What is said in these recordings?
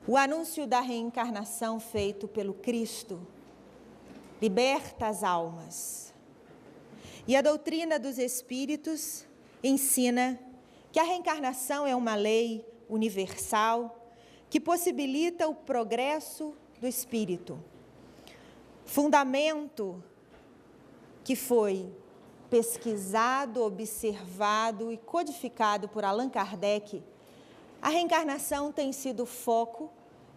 O anúncio da reencarnação feito pelo Cristo liberta as almas. E a doutrina dos Espíritos ensina que a reencarnação é uma lei universal que possibilita o progresso do espírito. Fundamento que foi pesquisado, observado e codificado por Allan Kardec, a reencarnação tem sido foco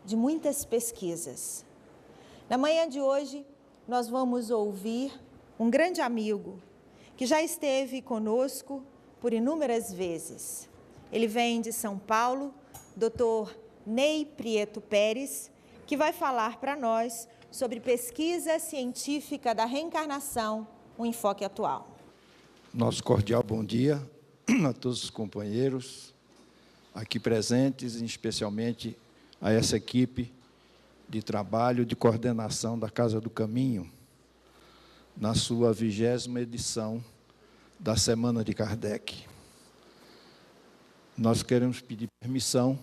de muitas pesquisas. Na manhã de hoje, nós vamos ouvir um grande amigo que já esteve conosco por inúmeras vezes. Ele vem de São Paulo, Dr. Ney Prieto Pérez, que vai falar para nós sobre pesquisa científica da reencarnação, um enfoque atual. Nosso cordial bom dia a todos os companheiros aqui presentes, e especialmente a essa equipe de trabalho, de coordenação da Casa do Caminho, na sua 20ª edição da Semana de Kardec. Nós queremos pedir permissão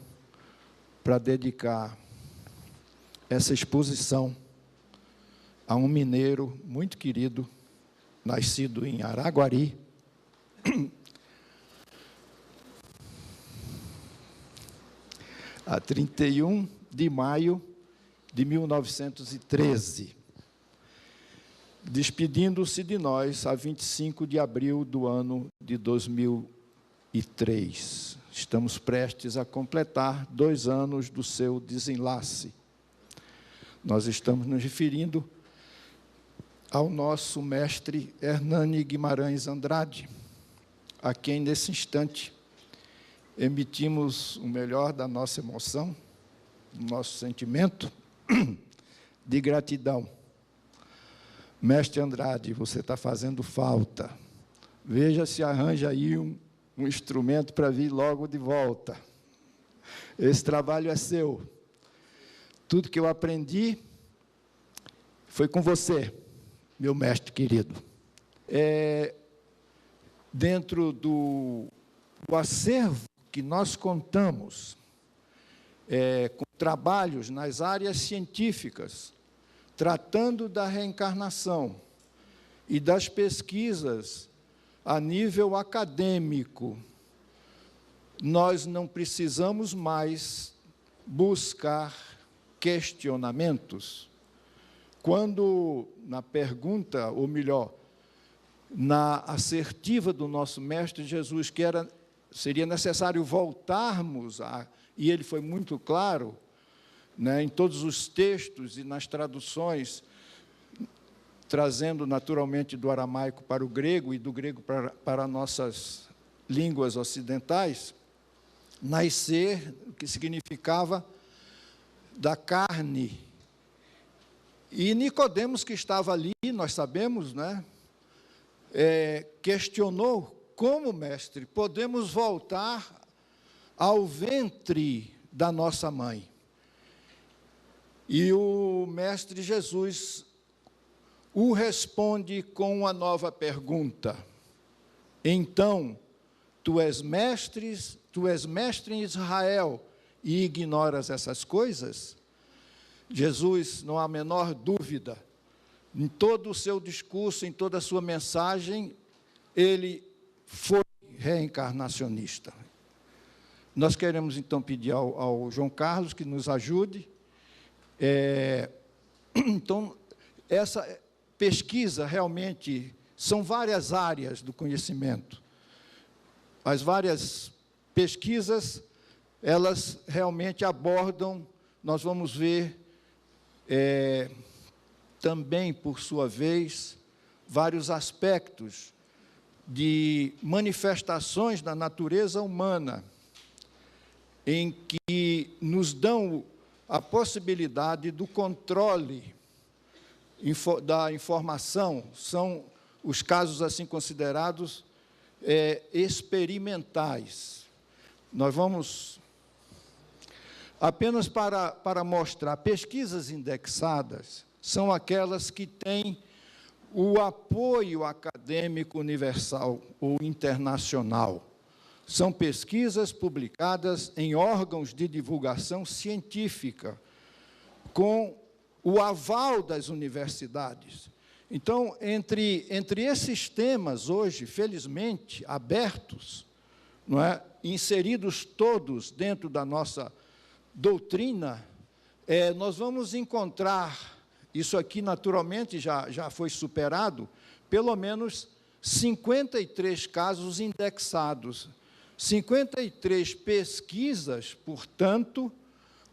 para dedicar essa exposição a um mineiro muito querido, nascido em Araguari, a 31 de maio de 1913, despedindo-se de nós a 25 de abril do ano de 2003. Estamos prestes a completar 2 anos do seu desenlace. Nós estamos nos referindo ao nosso mestre Hernani Guimarães Andrade, a quem, nesse instante, emitimos o melhor da nossa emoção, do nosso sentimento de gratidão. Mestre Andrade, você está fazendo falta. Veja se arranja aí um instrumento para vir logo de volta. Esse trabalho é seu. Tudo que eu aprendi foi com você, meu mestre querido. Dentro do acervo que nós contamos, com trabalhos nas áreas científicas, tratando da reencarnação e das pesquisas a nível acadêmico, nós não precisamos mais buscar questionamentos. Quando, na pergunta, ou melhor, na assertiva do nosso Mestre Jesus, que seria necessário voltarmos e ele foi muito claro, né, em todos os textos e nas traduções, trazendo naturalmente do aramaico para o grego e do grego para nossas línguas ocidentais, nascer, o que significava da carne. E Nicodemos, que estava ali, nós sabemos, né, questionou: como, mestre, podemos voltar ao ventre da nossa mãe? E o mestre Jesus o responde com uma nova pergunta: então, tu és mestre em Israel e ignoras essas coisas? Jesus, não há a menor dúvida, em todo o seu discurso, em toda a sua mensagem, ele foi reencarnacionista. Nós queremos, então, pedir ao João Carlos que nos ajude. Então, essa pesquisa, realmente, são várias áreas do conhecimento. As várias pesquisas, elas realmente abordam, nós vamos ver, também, por sua vez, vários aspectos de manifestações da natureza humana, em que nos dão a possibilidade do controle da informação. São os casos assim considerados experimentais. Nós vamos, apenas para mostrar, pesquisas indexadas são aquelas que têm o apoio acadêmico universal ou internacional. São pesquisas publicadas em órgãos de divulgação científica, com o aval das universidades. Então, entre esses temas hoje, felizmente, abertos, não é, inseridos todos dentro da nossa doutrina, nós vamos encontrar, isso aqui naturalmente já foi superado, pelo menos 53 casos indexados, 53 pesquisas, portanto,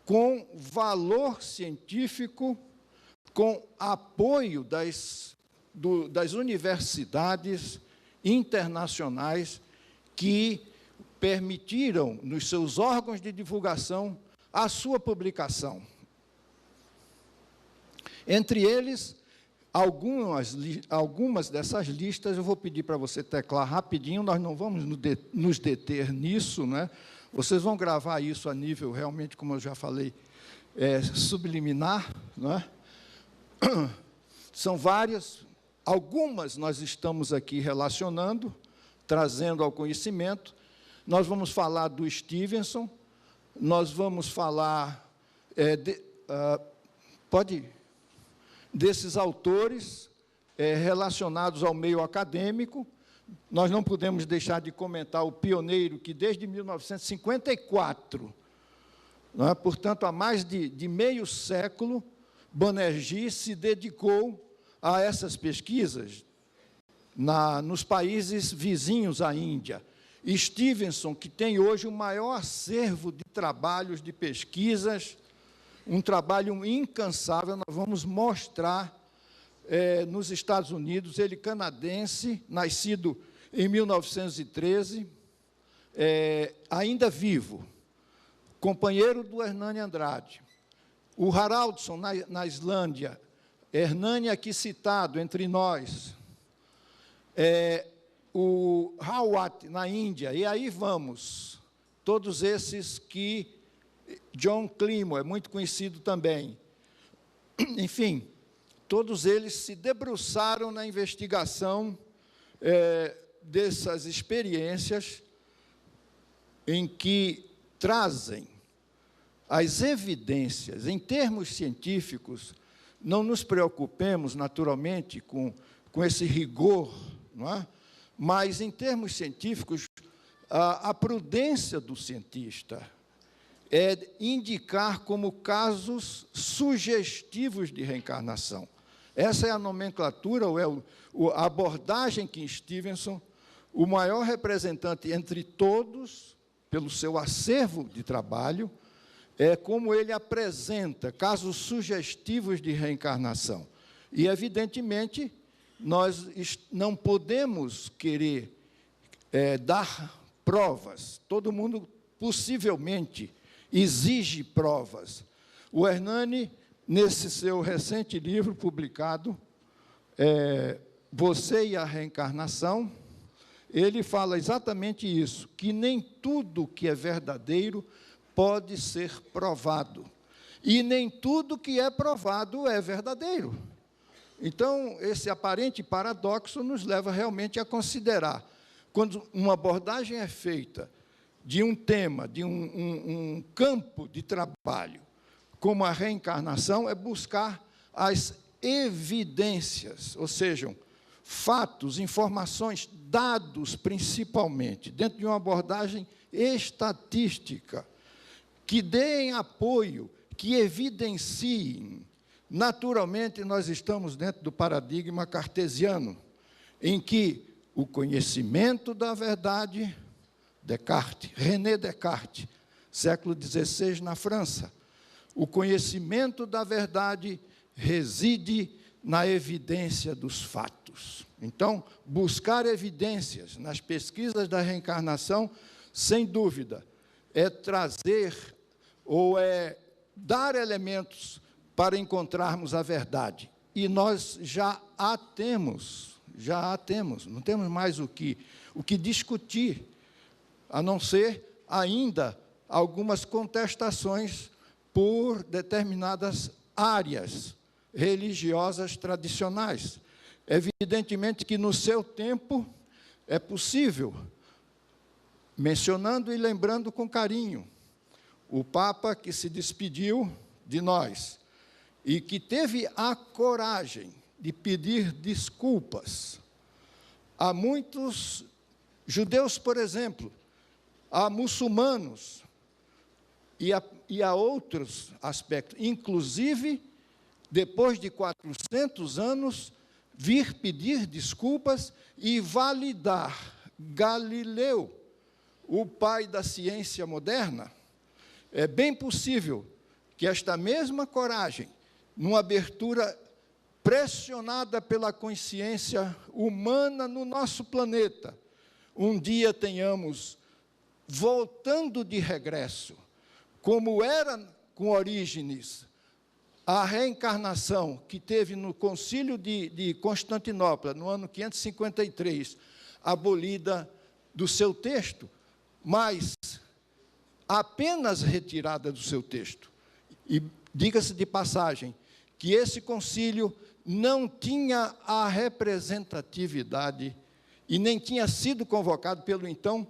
com valor científico, com apoio das universidades internacionais que permitiram, nos seus órgãos de divulgação, a sua publicação. Entre eles, algumas dessas listas, eu vou pedir para você teclar rapidinho, nós não vamos nos deter nisso, né? Vocês vão gravar isso a nível, realmente, como eu já falei, subliminar, né? São várias, algumas nós estamos aqui relacionando, trazendo ao conhecimento. Nós vamos falar do Stevenson, nós vamos falar desses autores relacionados ao meio acadêmico. Nós não podemos deixar de comentar o pioneiro que, desde 1954, não é, portanto, há mais de meio século, Banerjee se dedicou a essas pesquisas nos países vizinhos à Índia. Stevenson, que tem hoje o maior acervo de trabalhos, de pesquisas, um trabalho incansável, nós vamos mostrar nos Estados Unidos, ele canadense, nascido em 1913, ainda vivo, companheiro do Hernani Andrade. O Haraldson, na Islândia, Hernani aqui citado entre nós, o Rawat, na Índia, e aí vamos, todos esses que, John Climo, é muito conhecido também. Enfim, todos eles se debruçaram na investigação dessas experiências em que trazem as evidências, em termos científicos. Não nos preocupemos, naturalmente, com esse rigor, não é? Mas, em termos científicos, a prudência do cientista é indicar como casos sugestivos de reencarnação. Essa é a nomenclatura, ou a abordagem que Stevenson, o maior representante entre todos, pelo seu acervo de trabalho, como ele apresenta casos sugestivos de reencarnação. E, evidentemente, nós não podemos querer dar provas. Todo mundo, possivelmente, exige provas. O Hernani, nesse seu recente livro publicado, Você e a Reencarnação, ele fala exatamente isso, que nem tudo que é verdadeiro pode ser provado. E nem tudo que é provado é verdadeiro. Então, esse aparente paradoxo nos leva realmente a considerar, quando uma abordagem é feita de um tema, de um campo de trabalho, como a reencarnação, é buscar as evidências, ou seja, fatos, informações, dados, principalmente, dentro de uma abordagem estatística, que deem apoio, que evidenciem. Naturalmente, nós estamos dentro do paradigma cartesiano, em que o conhecimento da verdade, Descartes, René Descartes, século XVI, na França, o conhecimento da verdade reside na evidência dos fatos. Então, buscar evidências nas pesquisas da reencarnação, sem dúvida, é trazer ou é dar elementos para encontrarmos a verdade. E nós já a temos, não temos mais o que discutir, a não ser ainda algumas contestações por determinadas áreas religiosas tradicionais. Evidentemente que, no seu tempo, é possível mencionando e lembrando com carinho o Papa que se despediu de nós e que teve a coragem de pedir desculpas a muitos judeus, por exemplo, a muçulmanos e a outros aspectos, inclusive, depois de 400 anos, vir pedir desculpas e validar Galileu, o pai da ciência moderna. É bem possível que esta mesma coragem, numa abertura pressionada pela consciência humana no nosso planeta, um dia tenhamos, voltando de regresso, como era com Orígenes, a reencarnação que teve no Concílio de Constantinopla, no ano 553, abolida do seu texto, mas apenas retirada do seu texto. E diga-se de passagem, que esse concílio não tinha a representatividade e nem tinha sido convocado pelo então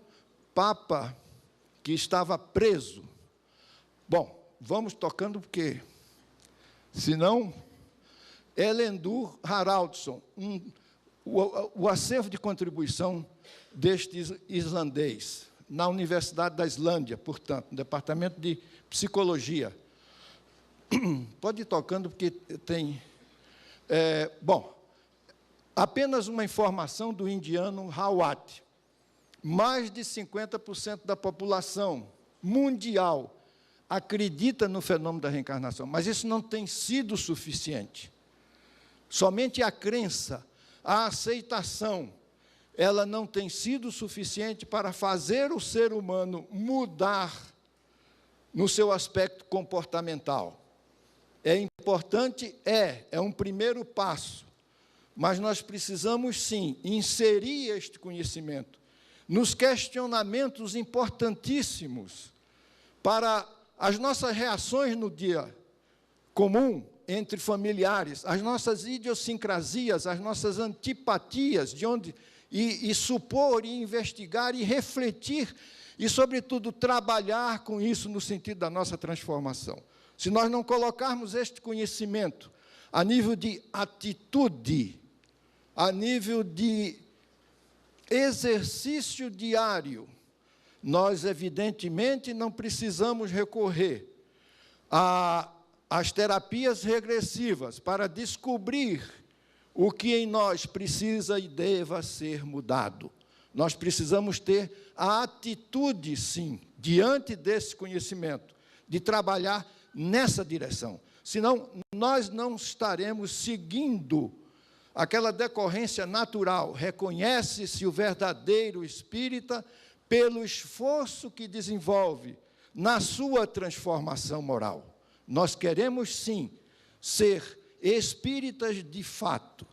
Papa, que estava preso. Bom, vamos tocando, porque, senão, Elendur Haraldsson, o acervo de contribuição deste islandês, na Universidade da Islândia, portanto, no Departamento de Psicologia. Pode ir tocando, porque tem... bom, apenas uma informação do indiano Rawat. Mais de 50% da população mundial acredita no fenômeno da reencarnação, mas isso não tem sido suficiente. Somente a crença, a aceitação, ela não tem sido suficiente para fazer o ser humano mudar no seu aspecto comportamental. É importante, é um primeiro passo, mas nós precisamos, sim, inserir este conhecimento nos questionamentos importantíssimos para as nossas reações no dia comum, entre familiares, as nossas idiosincrasias, as nossas antipatias, de onde... E supor, e investigar, e refletir, e, sobretudo, trabalhar com isso no sentido da nossa transformação. Se nós não colocarmos este conhecimento a nível de atitude, a nível de exercício diário, nós, evidentemente, não precisamos recorrer às terapias regressivas para descobrir o que em nós precisa e deva ser mudado. Nós precisamos ter a atitude, sim, diante desse conhecimento, de trabalhar nessa direção. Senão, nós não estaremos seguindo aquela decorrência natural. Reconhece-se o verdadeiro espírita pelo esforço que desenvolve na sua transformação moral. Nós queremos, sim, ser espíritas de fato,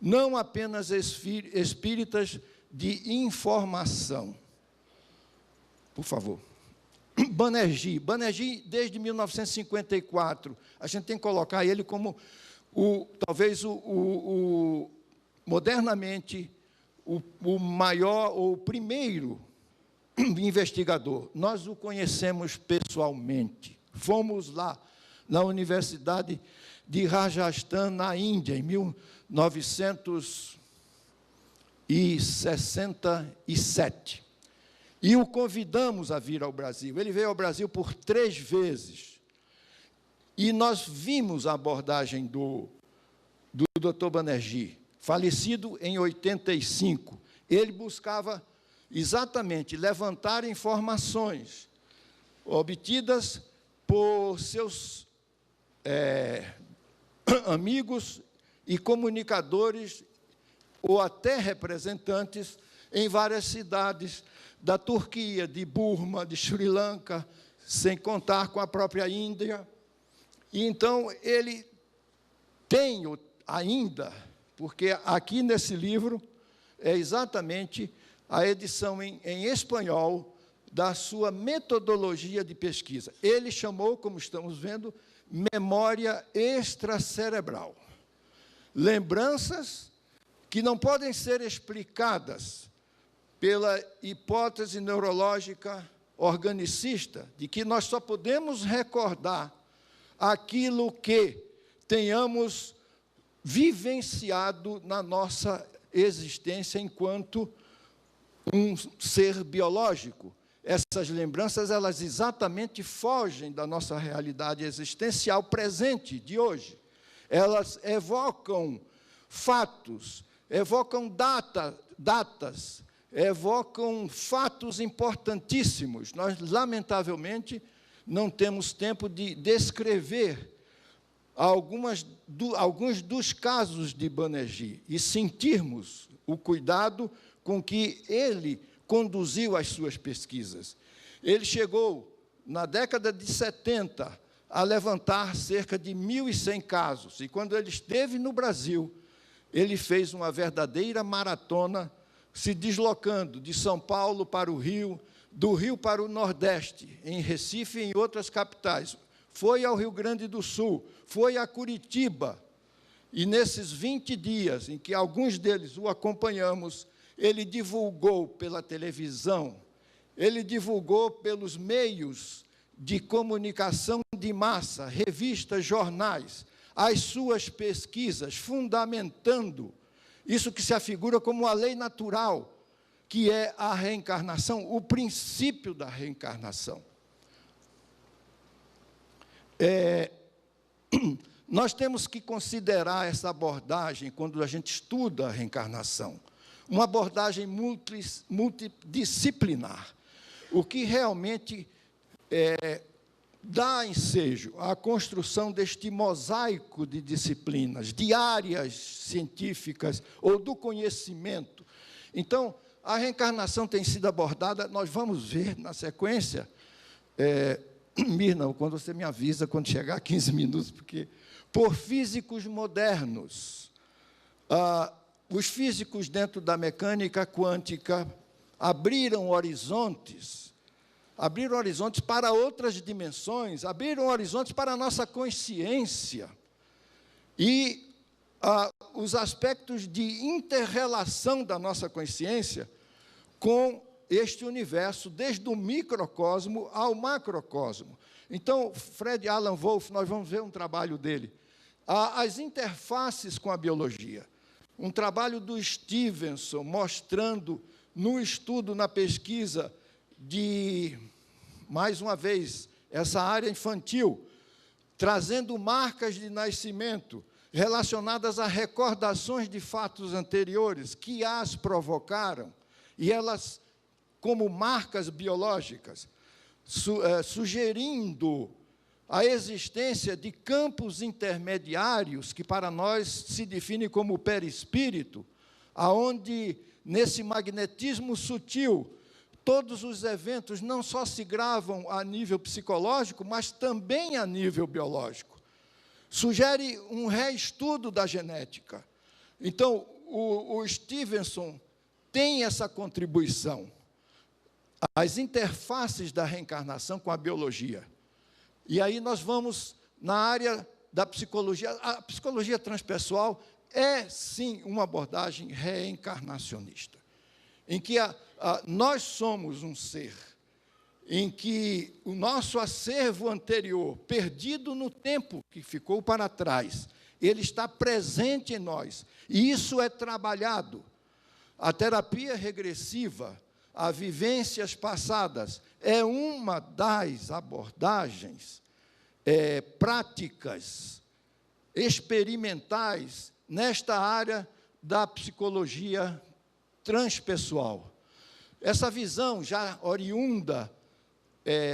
não apenas espíritas de informação. Por favor. Banerjee, desde 1954, a gente tem que colocar ele como, talvez, modernamente, o maior, ou o primeiro investigador. Nós o conhecemos pessoalmente. Fomos lá, na Universidade de Rajasthan, na Índia, em 1967. E o convidamos a vir ao Brasil. Ele veio ao Brasil por 3 vezes. E nós vimos a abordagem do Dr. Banerjee, falecido em 85. Ele buscava exatamente levantar informações obtidas por seus amigos e comunicadores, ou até representantes, em várias cidades da Turquia, de Burma, de Sri Lanka, sem contar com a própria Índia. E então ele tem ainda, porque aqui nesse livro é exatamente a edição em espanhol da sua metodologia de pesquisa. Ele chamou, como estamos vendo, memória extracerebral. Lembranças que não podem ser explicadas pela hipótese neurológica organicista de que nós só podemos recordar aquilo que tenhamos vivenciado na nossa existência enquanto um ser biológico. Essas lembranças, elas exatamente fogem da nossa realidade existencial presente de hoje. Elas evocam fatos, evocam datas, evocam fatos importantíssimos. Nós, lamentavelmente, não temos tempo de descrever alguns dos casos de Banerjee e sentirmos o cuidado com que ele conduziu as suas pesquisas. Ele chegou, na década de 70, a levantar cerca de 1.100 casos. E, quando ele esteve no Brasil, ele fez uma verdadeira maratona, se deslocando de São Paulo para o Rio, do Rio para o Nordeste, em Recife e em outras capitais. Foi ao Rio Grande do Sul, foi a Curitiba. E, nesses 20 dias, em que alguns deles o acompanhamos, ele divulgou pela televisão, ele divulgou pelos meios de comunicação de massa, revistas, jornais, as suas pesquisas, fundamentando isso que se afigura como a lei natural, que é a reencarnação, o princípio da reencarnação. Nós temos que considerar essa abordagem, quando a gente estuda a reencarnação, uma abordagem multidisciplinar, o que realmente dá ensejo à construção deste mosaico de disciplinas, de áreas científicas ou do conhecimento. Então, a reencarnação tem sido abordada, nós vamos ver na sequência, Mirna, quando você me avisa, quando chegar 15 minutos, porque por físicos modernos, os físicos dentro da mecânica quântica abriram horizontes para outras dimensões, abriram horizontes para a nossa consciência. E os aspectos de inter-relação da nossa consciência com este universo, desde o microcosmo ao macrocosmo. Então, Fred Alan Wolf, nós vamos ver um trabalho dele, as interfaces com a biologia. Um trabalho do Stevenson, mostrando no estudo, na pesquisa de, mais uma vez, essa área infantil, trazendo marcas de nascimento relacionadas a recordações de fatos anteriores que as provocaram, e elas, como marcas biológicas, sugerindo a existência de campos intermediários, que para nós se define como perispírito, aonde, nesse magnetismo sutil, todos os eventos não só se gravam a nível psicológico, mas também a nível biológico. Sugere um reestudo da genética. Então, o Stevenson tem essa contribuição. As interfaces da reencarnação com a biologia. E aí nós vamos na área da psicologia. A psicologia transpessoal é, sim, uma abordagem reencarnacionista, em que nós somos um ser, em que o nosso acervo anterior, perdido no tempo que ficou para trás, ele está presente em nós, e isso é trabalhado. A terapia regressiva, a vivências passadas, é uma das abordagens práticas, experimentais, nesta área da psicologia transpessoal. Essa visão já oriunda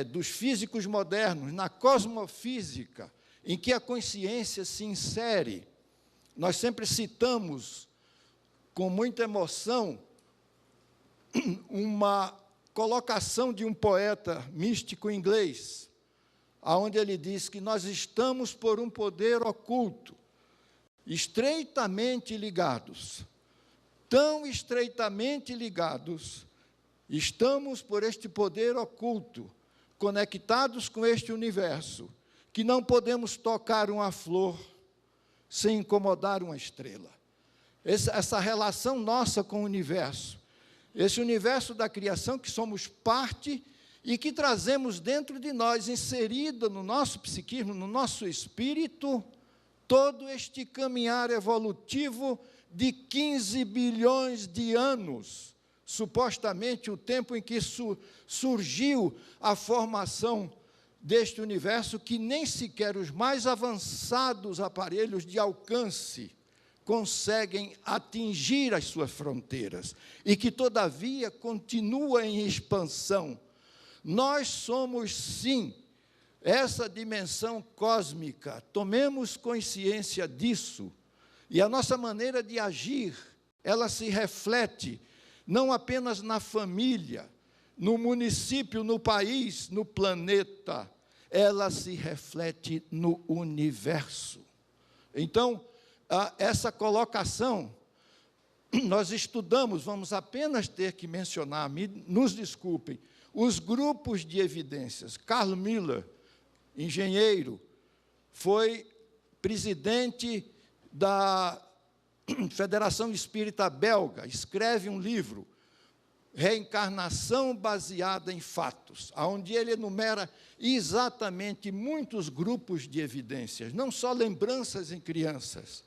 dos físicos modernos, na cosmofísica, em que a consciência se insere. Nós sempre citamos, com muita emoção, uma colocação de um poeta místico inglês, onde ele diz que nós estamos por um poder oculto, estreitamente ligados, tão estreitamente ligados, estamos por este poder oculto, conectados com este universo, que não podemos tocar uma flor sem incomodar uma estrela. Essa relação nossa com o universo, Esse universo da criação que somos parte e que trazemos dentro de nós, inserido no nosso psiquismo, no nosso espírito, todo este caminhar evolutivo de 15 bilhões de anos, supostamente o tempo em que surgiu a formação deste universo, que nem sequer os mais avançados aparelhos de alcance conseguem atingir as suas fronteiras, e que, todavia, continua em expansão. Nós somos, sim, essa dimensão cósmica, tomemos consciência disso, e a nossa maneira de agir, ela se reflete não apenas na família, no município, no país, no planeta, ela se reflete no universo. Então, essa colocação, nós estudamos, vamos apenas ter que mencionar, nos desculpem, os grupos de evidências. Carl Miller, engenheiro, foi presidente da Federação Espírita Belga, escreve um livro, Reencarnação Baseada em Fatos, onde ele enumera exatamente muitos grupos de evidências, não só lembranças em crianças,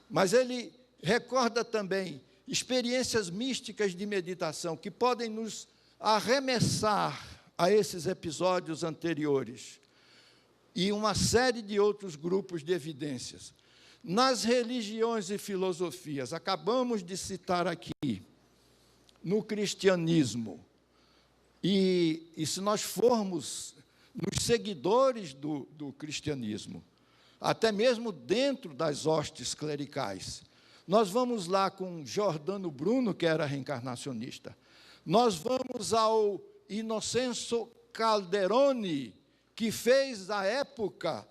mas ele recorda também experiências místicas de meditação que podem nos arremessar a esses episódios anteriores, e uma série de outros grupos de evidências. Nas religiões e filosofias, acabamos de citar aqui, no cristianismo, e se nós formos nos seguidores do cristianismo, até mesmo dentro das hostes clericais, nós vamos lá com Giordano Bruno, que era reencarnacionista, nós vamos ao Innocenzo Calderoni, que fez, à época,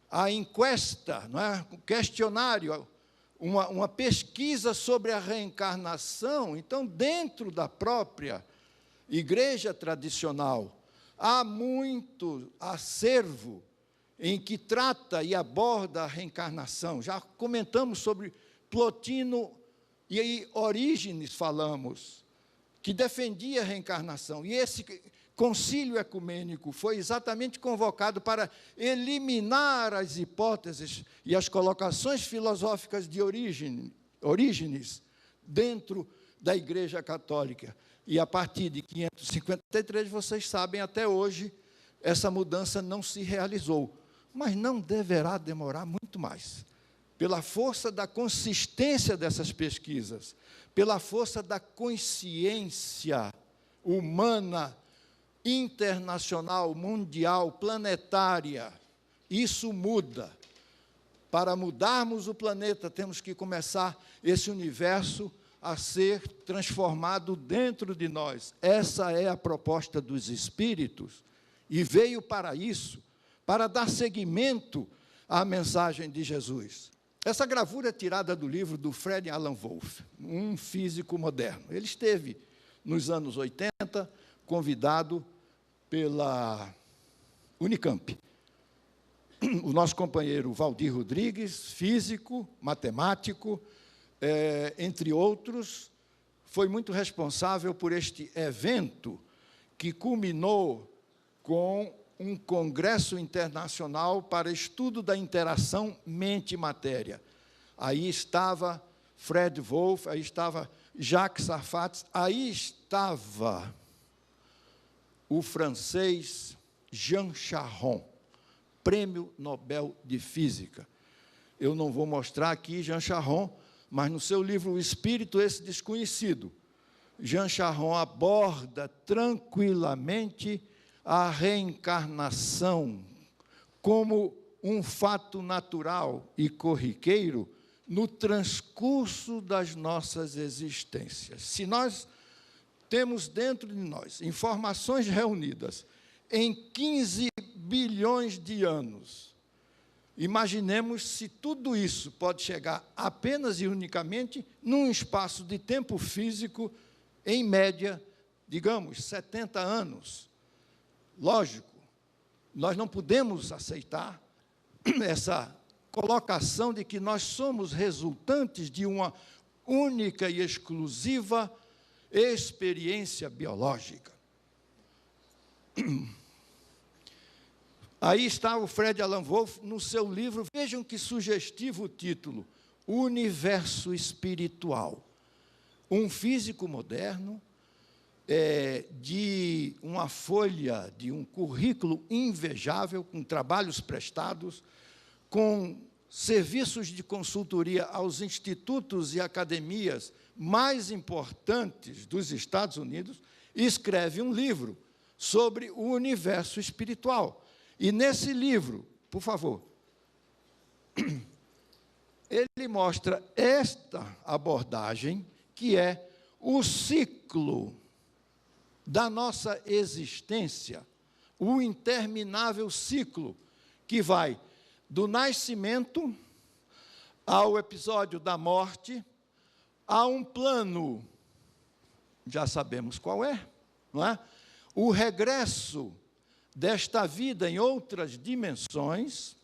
a encuesta, não é? Um questionário, uma pesquisa sobre a reencarnação. Então, dentro da própria igreja tradicional, há muito acervo em que trata e aborda a reencarnação. Já comentamos sobre Plotino e aí Orígenes falamos, que defendia a reencarnação. E esse concílio ecumênico foi exatamente convocado para eliminar as hipóteses e as colocações filosóficas de Orígenes dentro da Igreja Católica. E a partir de 553, vocês sabem, até hoje, essa mudança não se realizou. Mas não deverá demorar muito mais. Pela força da consistência dessas pesquisas, pela força da consciência humana, internacional, mundial, planetária, isso muda. Para mudarmos o planeta, temos que começar esse universo a ser transformado dentro de nós. Essa é a proposta dos Espíritos, e veio para isso, para dar seguimento à mensagem de Jesus. Essa gravura é tirada do livro do Fred Alan Wolf, um físico moderno. Ele esteve, nos anos 80, convidado pela Unicamp. O nosso companheiro Valdir Rodrigues, físico, matemático, entre outros, foi muito responsável por este evento que culminou com um congresso internacional para estudo da interação mente-matéria. Aí estava Fred Wolf, aí estava Jacques Sarfati, aí estava o francês Jean Charron, Prêmio Nobel de Física. Eu não vou mostrar aqui Jean Charron, mas no seu livro O Espírito, esse desconhecido, Jean Charron aborda tranquilamente a reencarnação como um fato natural e corriqueiro no transcurso das nossas existências. Se nós temos dentro de nós informações reunidas em 15 bilhões de anos, imaginemos se tudo isso pode chegar apenas e unicamente num espaço de tempo físico, em média, digamos, 70 anos. Lógico, nós não podemos aceitar essa colocação de que nós somos resultantes de uma única e exclusiva experiência biológica. Aí está o Fred Alan Wolf no seu livro, vejam que sugestivo o título, Universo Espiritual. Um físico moderno, de uma folha, de um currículo invejável, com trabalhos prestados, com serviços de consultoria aos institutos e academias mais importantes dos Estados Unidos, escreve um livro sobre o universo espiritual. E nesse livro, por favor, ele mostra esta abordagem, que é o ciclo da nossa existência, o interminável ciclo que vai do nascimento ao episódio da morte, a um plano, já sabemos qual é, não é? O regresso desta vida em outras dimensões,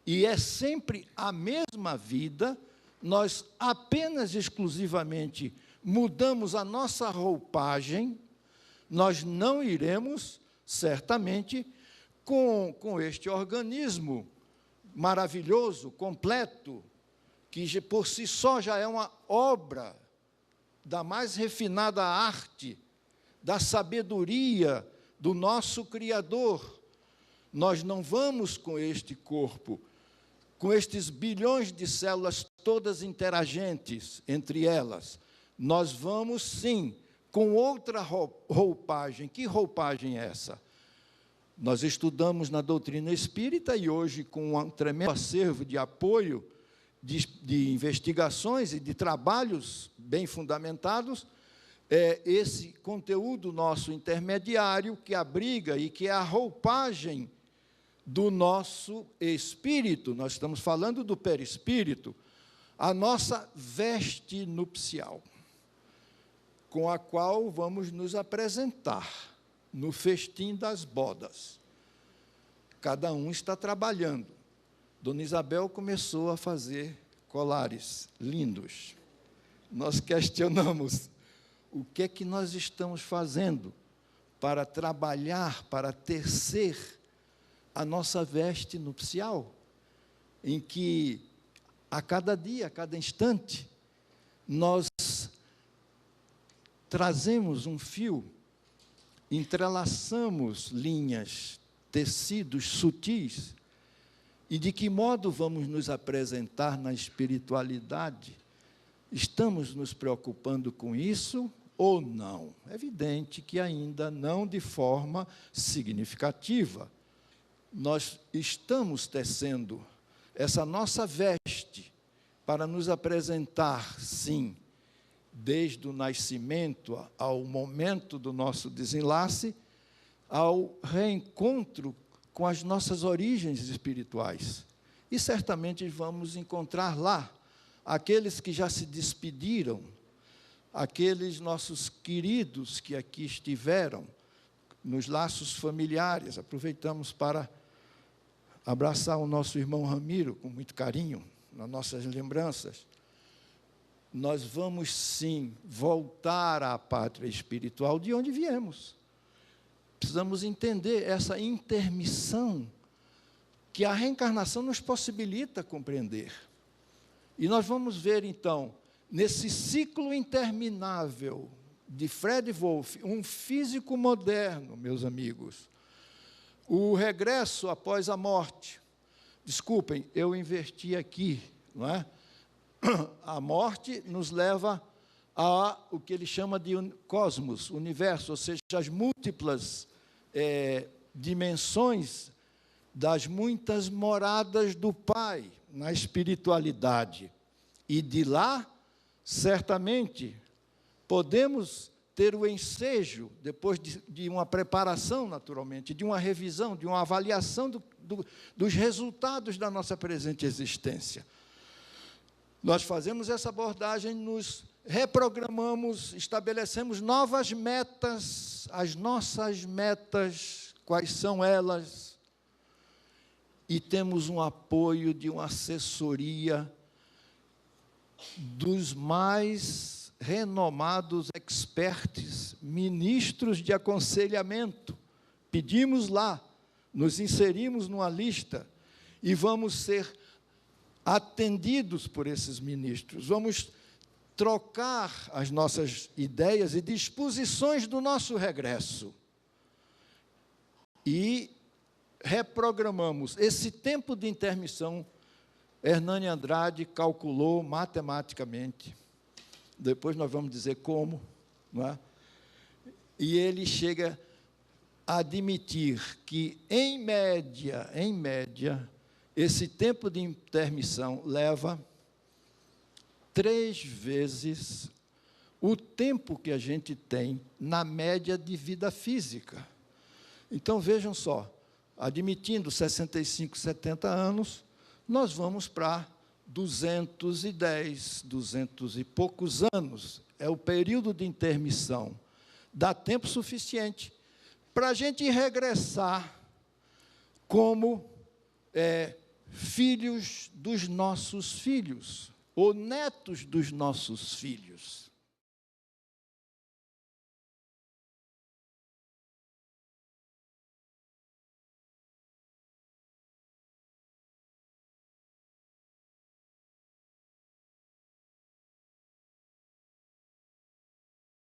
e é sempre a mesma vida, nós apenas exclusivamente mudamos a nossa roupagem, nós não iremos, certamente, com este organismo maravilhoso, completo, que por si só já é uma obra da mais refinada arte, da sabedoria do nosso Criador. Nós não vamos com este corpo, com estes bilhões de células todas interagentes entre elas. Nós vamos, sim, com outra roupagem. Que roupagem é essa? Nós estudamos na doutrina espírita e hoje, com um tremendo acervo de apoio, de investigações e de trabalhos bem fundamentados, esse conteúdo nosso intermediário que abriga e que é a roupagem do nosso espírito, nós estamos falando do perispírito, a nossa veste nupcial, com a qual vamos nos apresentar no festim das bodas. Cada um está trabalhando. Dona Isabel começou a fazer colares lindos. Nós questionamos o que é que nós estamos fazendo para trabalhar, para tecer a nossa veste nupcial, em que, a cada dia, a cada instante, nós trazemos um fio, entrelaçamos linhas, tecidos sutis, e de que modo vamos nos apresentar na espiritualidade? Estamos nos preocupando com isso ou não? É evidente que ainda não de forma significativa. Nós estamos tecendo essa nossa veste para nos apresentar, sim, desde o nascimento ao momento do nosso desenlace, ao reencontro com as nossas origens espirituais. E certamente vamos encontrar lá aqueles que já se despediram, aqueles nossos queridos que aqui estiveram, nos laços familiares. Aproveitamos para abraçar o nosso irmão Ramiro com muito carinho, nas nossas lembranças. Nós vamos, sim, voltar à pátria espiritual de onde viemos. Precisamos entender essa intermissão que a reencarnação nos possibilita compreender. E nós vamos ver, então, nesse ciclo interminável de Fred Wolf, um físico moderno, meus amigos, o regresso após a morte. Desculpem, eu inverti aqui, não é? A morte nos leva a o que ele chama de cosmos, universo, ou seja, as múltiplas dimensões das muitas moradas do Pai na espiritualidade. E de lá, certamente, podemos ter o ensejo, depois de uma preparação, naturalmente, de uma revisão, de uma avaliação dos resultados da nossa presente existência. Nós fazemos essa abordagem, nos reprogramamos, estabelecemos novas metas, as nossas metas, quais são elas? E temos um apoio de uma assessoria dos mais renomados experts, ministros de aconselhamento. Pedimos lá, nos inserimos numa lista e vamos ser atendidos por esses ministros. Vamos trocar as nossas ideias e disposições do nosso regresso. E reprogramamos. Esse tempo de intermissão, Hernani Andrade calculou matematicamente. Depois nós vamos dizer como, não é? E ele chega a admitir que, em média, esse tempo de intermissão leva 3 vezes o tempo que a gente tem na média de vida física. Então, vejam só, admitindo 65, 70 anos, nós vamos para 210, 200 e poucos anos. É o período de intermissão. Dá tempo suficiente para a gente regressar como filhos dos nossos filhos, ou netos dos nossos filhos.